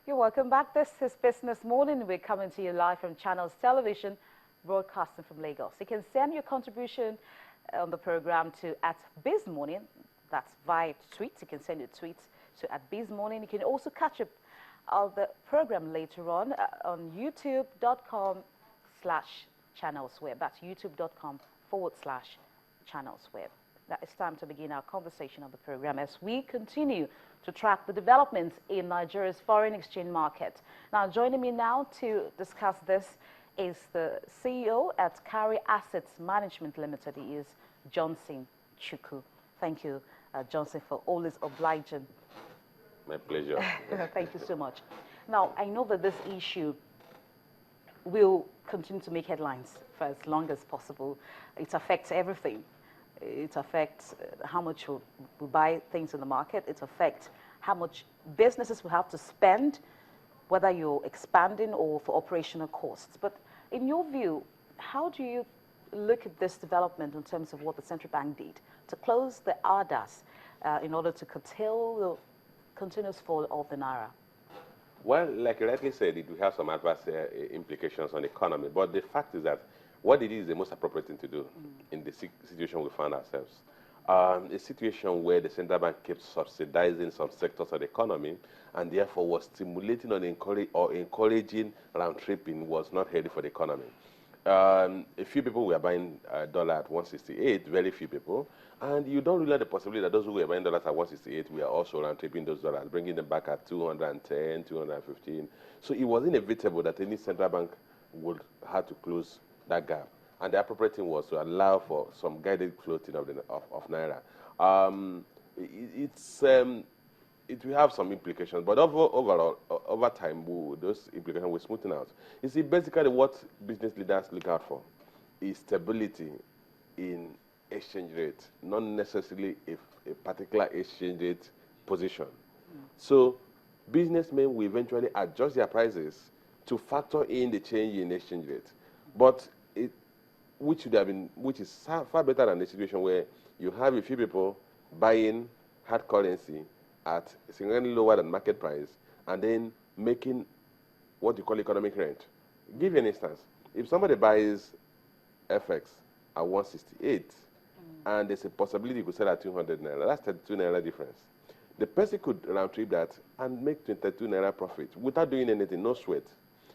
You're welcome back. This is Business Morning. We're coming to you live from Channels Television, broadcasting from Lagos. You can send your contribution on the program to @BizMorning. That's via tweets. You can send your tweets to @BizMorning. You can also catch up on the program later on youtube.com/channelsweb. That's youtube.com/channelsweb. Now it's time to begin our conversation on the program as we continue to track the developments in Nigeria's foreign exchange market. Now, joining me now to discuss this is the CEO at Cowry Assest Management Ltd. He is Johnson Chukwu. Thank you, Johnson, for always obliging. My pleasure. Thank you so much. Now, I know that this issue will continue to make headlines for as long as possible. It affects everything. It affects how much we buy things in the market. It affects how much businesses will have to spend, whether you're expanding or for operational costs. But in your view, how do you look at this development in terms of what the central bank did to close the ADAs in order to curtail the continuous fall of the Naira? Well, like you rightly said, it will have some adverse implications on the economy. But the fact is that what it is the most appropriate thing to do in the situation we find ourselves. A situation where the central bank kept subsidizing some sectors of the economy and therefore was stimulating or encouraging round tripping was not healthy for the economy. A few people were buying dollar at 168, very few people, and you don't rule out the possibility that those who were buying dollars at 168 were also round tripping those dollars, bringing them back at 210, 215. So it was inevitable that any central bank would have to close that gap, and the appropriate thing was to allow for some guided floating of Naira. It will have some implications, but overall, over time, those implications will smoothen out. You see, basically what business leaders look out for is stability in exchange rate, not necessarily a particular exchange rate position. So businessmen will eventually adjust their prices to factor in the change in exchange rate. But which is far better than the situation where you have a few people buying hard currency at significantly lower than market price and then making what you call economic rent. Give you an instance. If somebody buys FX at 168 and there's a possibility you could sell at 200 Naira, that's 32 Naira difference. The person could round trip that and make 22 Naira profit without doing anything, no sweat.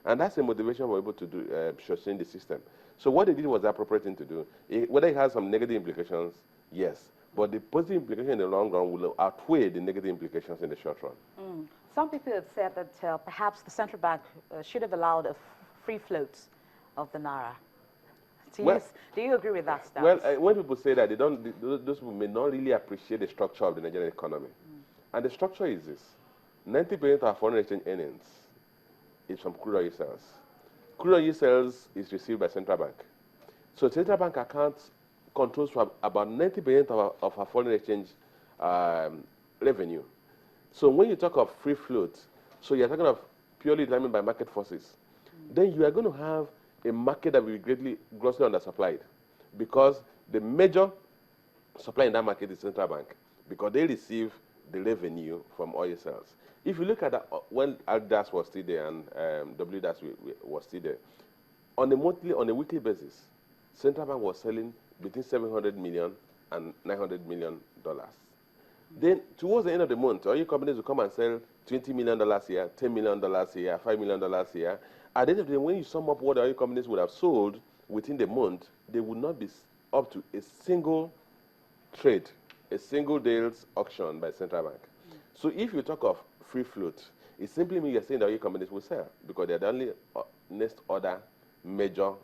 And that's the motivation we're able to do, change the system. So what they did was the appropriate thing to do. Whether it has some negative implications, yes. But the positive implication in the long run will outweigh the negative implications in the short run. Some people have said that perhaps the central bank should have allowed a free float of the Naira. Do you agree with that stance? Well, when people say that, those people may not really appreciate the structure of the Nigerian economy. And the structure is this. 90% of our foreign exchange earnings is from crude oil sales. Crude oil sales is received by central bank. So central bank accounts controls for about 90% of our foreign exchange revenue. So when you talk of free float, so you're talking of purely determined by market forces, then you are going to have a market that will be grossly undersupplied because the major supply in that market is central bank because they receive the revenue from oil sales. If you look at that, when ADAS was still there and WDAS was still there, on a weekly basis, central bank was selling between $700 million and $900 million. Then towards the end of the month, oil companies will come and sell $20 million here, $10 million here, $5 million here. At the end of the day, when you sum up what the oil companies would have sold within the month, they would not be up to a single trade, a single deals auction by central bank. So if you talk of free float, it simply means you're saying that oil companies will sell because they're the only next other major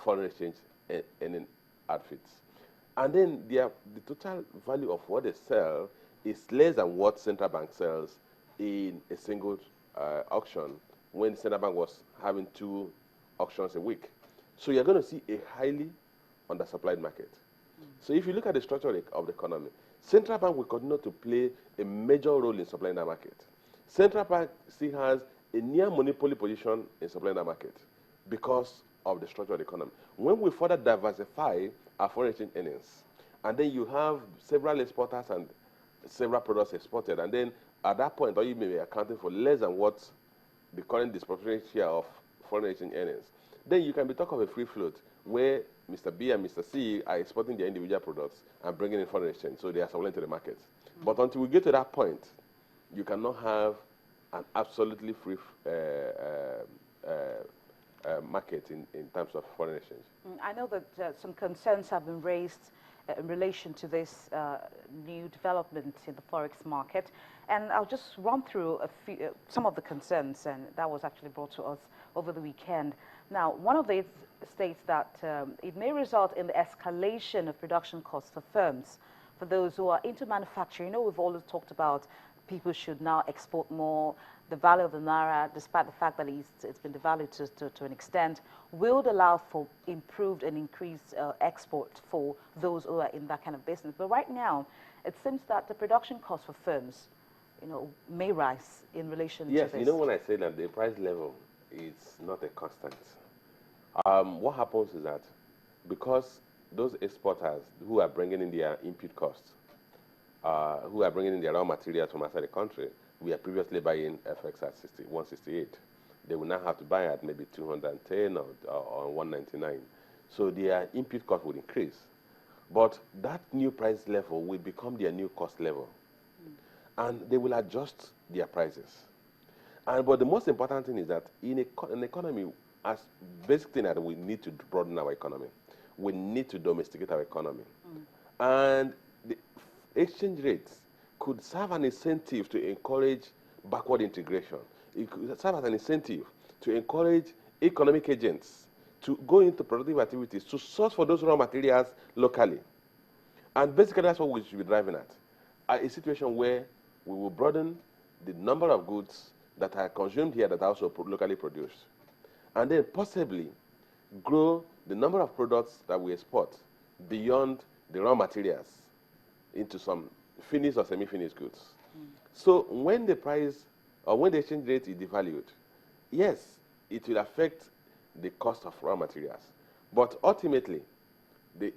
foreign exchange earning outfits. And then the total value of what they sell is less than what central bank sells in a single auction when central bank was having 2 auctions a week. So you're going to see a highly undersupplied market. So if you look at the structure of the economy, central bank will continue to play a major role in supplying the market. Central bank still has a near monopoly position in supplying the market because of the structure of the economy. When we further diversify our foreign exchange earnings, and then you have several exporters and several products exported, and then at that point, or you may be accounting for less than what the current disproportionate share of foreign exchange earnings. Then you can be talking of a free float where Mr. B and Mr. C are exporting their individual products and bringing in foreign exchange, so they are supplying to the market. But until we get to that point, you cannot have an absolutely free market in terms of foreign exchange. I know that some concerns have been raised in relation to this new development in the Forex market. And I'll just run through some of the concerns, and that was actually brought to us over the weekend. Now, one of these states that it may result in the escalation of production costs for firms, for those who are into manufacturing. You know, we've always talked about people should now export more. The value of the naira, despite the fact that it's been devalued to an extent, will allow for improved and increased export for those who are in that kind of business. But right now, it seems that the production costs for firms, you know, may rise in relation to this. Yes, you know, when I say that the price level is not a constant, what happens is that because those exporters who are bringing in their input costs, who are bringing in their raw materials from outside the country, we are previously buying FX at 168. They will now have to buy at maybe 210 or 199. So their input cost will increase. But that new price level will become their new cost level. And they will adjust their prices. But the most important thing is that in an economy, as basic thing that we need to broaden our economy, we need to domesticate our economy. And the exchange rates could serve an incentive to encourage backward integration. It could serve as an incentive to encourage economic agents to go into productive activities, to source for those raw materials locally. And basically that's what we should be driving at. A situation where we will broaden the number of goods that are consumed here that are also locally produced. And then possibly grow the number of products that we export beyond the raw materials into some finished or semi-finished goods. So when the price or when the exchange rate is devalued, yes, it will affect the cost of raw materials. But ultimately, the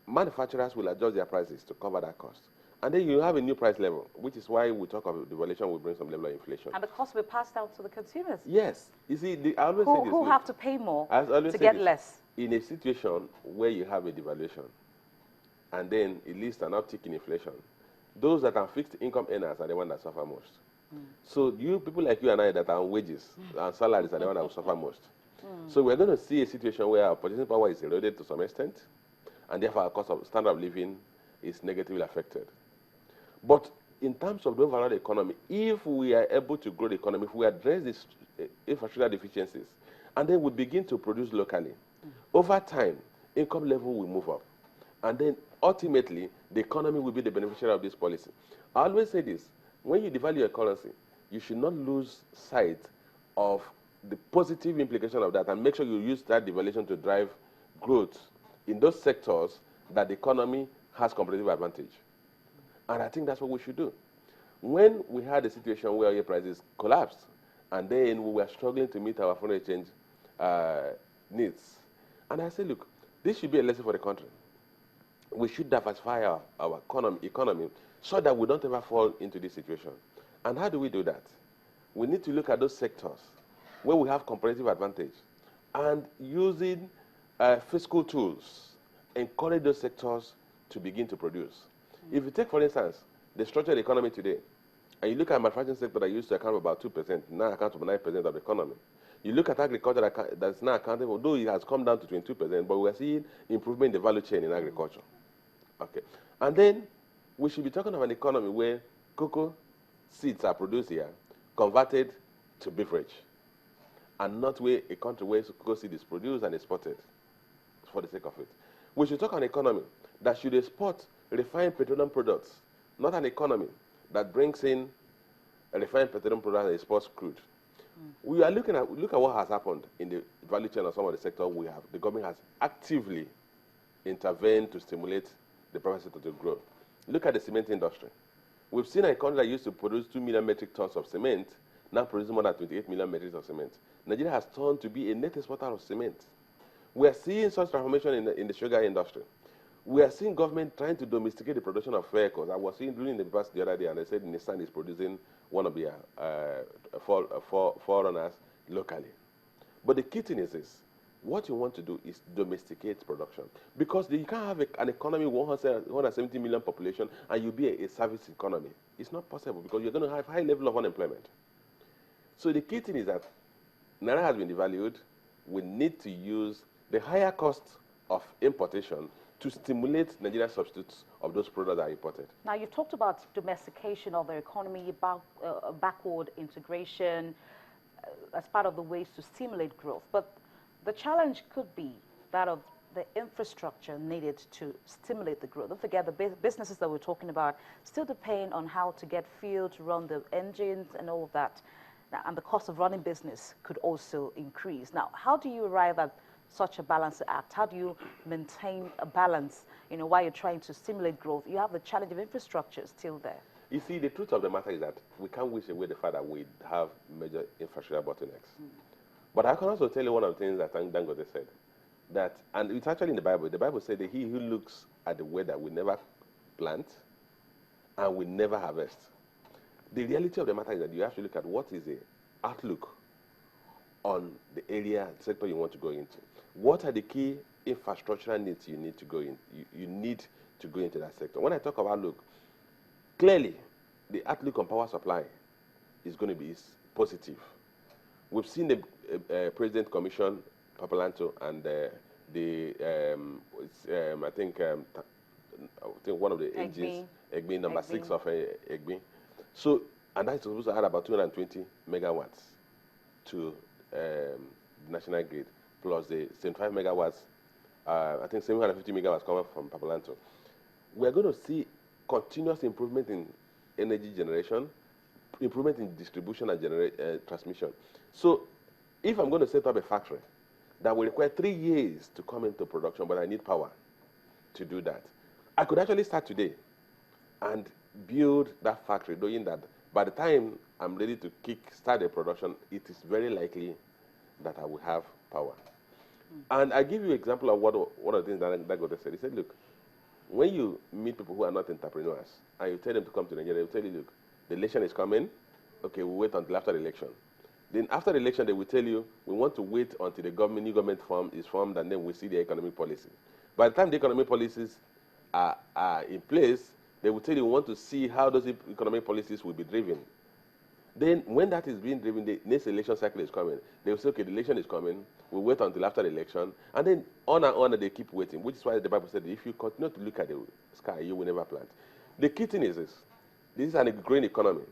manufacturers will adjust their prices to cover that cost. And then you have a new price level, which is why we talk of devaluation will bring some level of inflation. And the cost will be passed down to the consumers. Yes. You see, I always say this. Who have to pay more to get less. In a situation where you have a devaluation, and then it leads to an uptick in inflation, those that are fixed income earners are the ones that suffer most. So people like you and I that are on wages and salaries are the ones that will suffer most. So we're going to see a situation where our purchasing power is eroded to some extent, and therefore our cost of standard of living is negatively affected. But in terms of the overall economy, if we are able to grow the economy, if we address these infrastructure deficiencies, and then we begin to produce locally, over time, income level will move up. And then ultimately, the economy will be the beneficiary of this policy. I always say this, when you devalue your currency, you should not lose sight of the positive implication of that and make sure you use that devaluation to drive growth in those sectors that the economy has competitive advantage. And I think that's what we should do. When we had a situation where oil prices collapsed, and then we were struggling to meet our foreign exchange needs, and I said, look, this should be a lesson for the country. We should diversify our economy so that we don't ever fall into this situation. And how do we do that? We need to look at those sectors where we have competitive advantage and using fiscal tools, encourage those sectors to begin to produce. If you take, for instance, the structured economy today, and you look at manufacturing sector that used to account for about 2%, now accounts for 9% of the economy. You look at agriculture that's now accounting for, though it has come down to 22%, but we're seeing improvement in the value chain in agriculture. Okay. And then we should be talking of an economy where cocoa seeds are produced here, converted to beverage, and not where a country where cocoa seed is produced and exported for the sake of it. We should talk an economy that should export refined petroleum products, not an economy that brings in a refined petroleum product and exports crude. We are look at what has happened in the value chain of some of the sectors we have. The government has actively intervened to stimulate the private sector to grow. Look at the cement industry. We've seen a country that used to produce 2 million metric tons of cement, now produces more than 28 million metric tons of cement. Nigeria has turned to be a net exporter of cement. We are seeing such transformation in the sugar industry. We are seeing government trying to domesticate the production of vehicles. I was seeing during the past the other day, and they said Nissan is producing one of their forerunners locally. But the key thing is this. What you want to do is domesticate production. Because you can't have an economy with 170 million population and you be a service economy. It's not possible because you're going to have high level of unemployment. So the key thing is that Naira has been devalued. We need to use the higher cost of importation to stimulate Nigerian substitutes of those products that are imported. Now, you've talked about domestication of the economy, backward integration as part of the ways to stimulate growth. But the challenge could be that of the infrastructure needed to stimulate the growth. Don't forget the businesses that we're talking about still depend on how to get fuel to run the engines and all of that. Now, and the cost of running business could also increase. Now, how do you arrive at such a balanced act? How do you maintain a balance, while you're trying to stimulate growth? You have the challenge of infrastructure still there. You see, the truth of the matter is that we can't wish away the fact that we have major infrastructure bottlenecks. But I can also tell you one of the things that Dangote said, that, and it's actually in the Bible. The Bible said that he who looks at the weather will never plant and will never harvest. The reality of the matter is that you have to look at what is the outlook on the area, sector you want to go into. What are the key infrastructural needs you need to go in? You need to go into that sector. When I talk about outlook, clearly the outlook on power supply is going to be positive. We've seen the President Commission, Papalanto, and I think one of the engines, Egbe, number 6 of Egbe. So, and that's supposed to add about 220 megawatts to the national grid, plus the 75 megawatts, I think 750 megawatts coming from Papalanto. We're going to see continuous improvement in energy generation, improvement in distribution and transmission. So if I'm going to set up a factory that will require 3 years to come into production, but I need power to do that, I could actually start today and build that factory, knowing that by the time I'm ready to start the production, it is very likely that I will have power. And I give you an example of one of the things that Dangote said. He said, look, when you meet people who are not entrepreneurs and you tell them to come to Nigeria, they will tell you, look, the election is coming. Okay, we'll wait until after the election. Then after the election, they will tell you, we want to wait until the new government is formed, and then we'll see the economic policy. By the time the economic policies are in place, they will tell you, we want to see how those economic policies will be driven. Then when that is being driven, the next election cycle is coming. They will say, okay, the election is coming. We'll wait until after the election. And then on and on, they keep waiting, which is why the Bible said, if you continue to look at the sky, you will never plant. The key thing is this. This is a growing economy.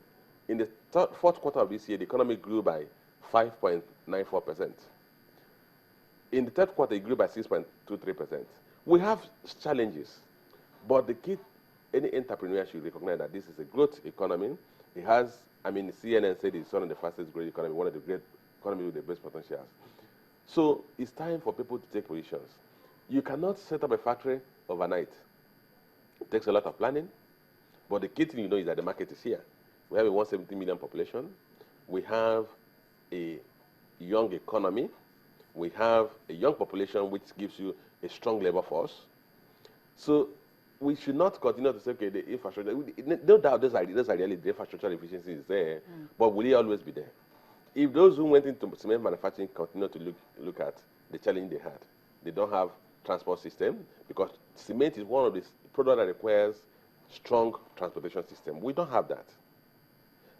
In the fourth quarter of this year, the economy grew by 5.94%. In the third quarter, it grew by 6.23%. We have challenges, but the key, any entrepreneur should recognize that this is a growth economy. It has, CNN said it's one of the fastest growing economy, one of the great economies with the best potentials. So it's time for people to take positions. You cannot set up a factory overnight. It takes a lot of planning, but the key thing you know is that the market is here. We have a 170 million population. We have a young economy. We have a young population, which gives you a strong labor force. So we should not continue to say, okay, the infrastructure, no doubt those are really, the infrastructure efficiency is there, but will it always be there? If those who went into cement manufacturing continue to look at the challenge they had, they don't have transport system, because cement is one of the products that requires strong transportation system. We don't have that.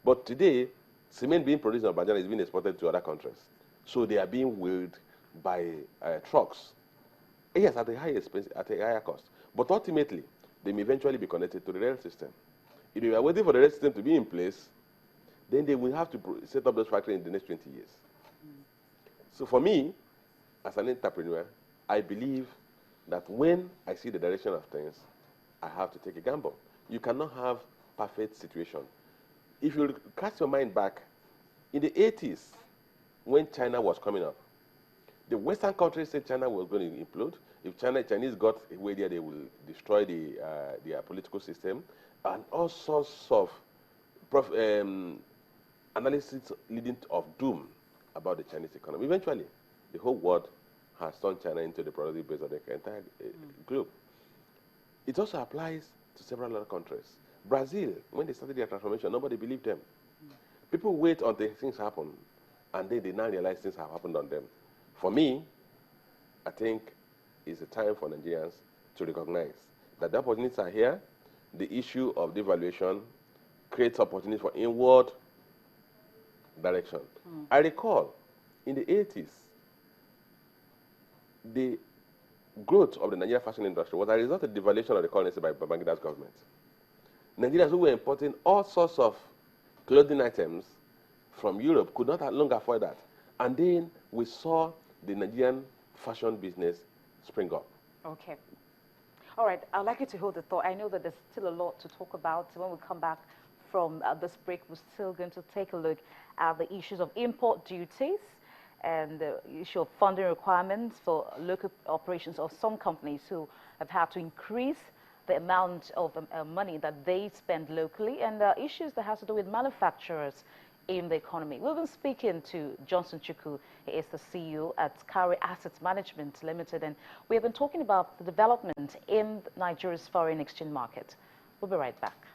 But today, cement being produced in Abidjan is being exported to other countries. So they are being wheeled by trucks. Yes, at a higher cost. But ultimately, they may eventually be connected to the rail system. If you are waiting for the rail system to be in place, then they will have to set up those factories in the next 20 years. So for me, as an entrepreneur, I believe that when I see the direction of things, I have to take a gamble. You cannot have perfect situation. If you cast your mind back, in the 80s, when China was coming up, the Western countries said China was going to implode. If Chinese got away there, they will destroy their political system, and all sorts of analysis leading of doom about the Chinese economy. Eventually, the whole world has turned China into the productive base of the entire globe. It also applies to several other countries. Brazil, when they started their transformation, nobody believed them. People wait until things happen, and then they now realize things have happened on them. For me, I think it's a time for Nigerians to recognize that the opportunities are here. The issue of devaluation creates opportunities for inward direction. I recall in the 80s, the growth of the Nigerian fashion industry was a result of the devaluation of the currency by Babangida government. Nigerians who were importing all sorts of clothing items from Europe could not longer afford that. And then we saw the Nigerian fashion business spring up. Okay. All right, I'd like you to hold the thought. I know that there's still a lot to talk about. When we come back from this break, we're still going to take a look at the issues of import duties and the issue of funding requirements for local operations of some companies who have had to increase the amount of money that they spend locally, and issues that has to do with manufacturers in the economy. We've been speaking to Johnson Chukwu. He is the CEO at Cowry Assest Management Ltd, and we have been talking about the development in Nigeria's foreign exchange market. We'll be right back.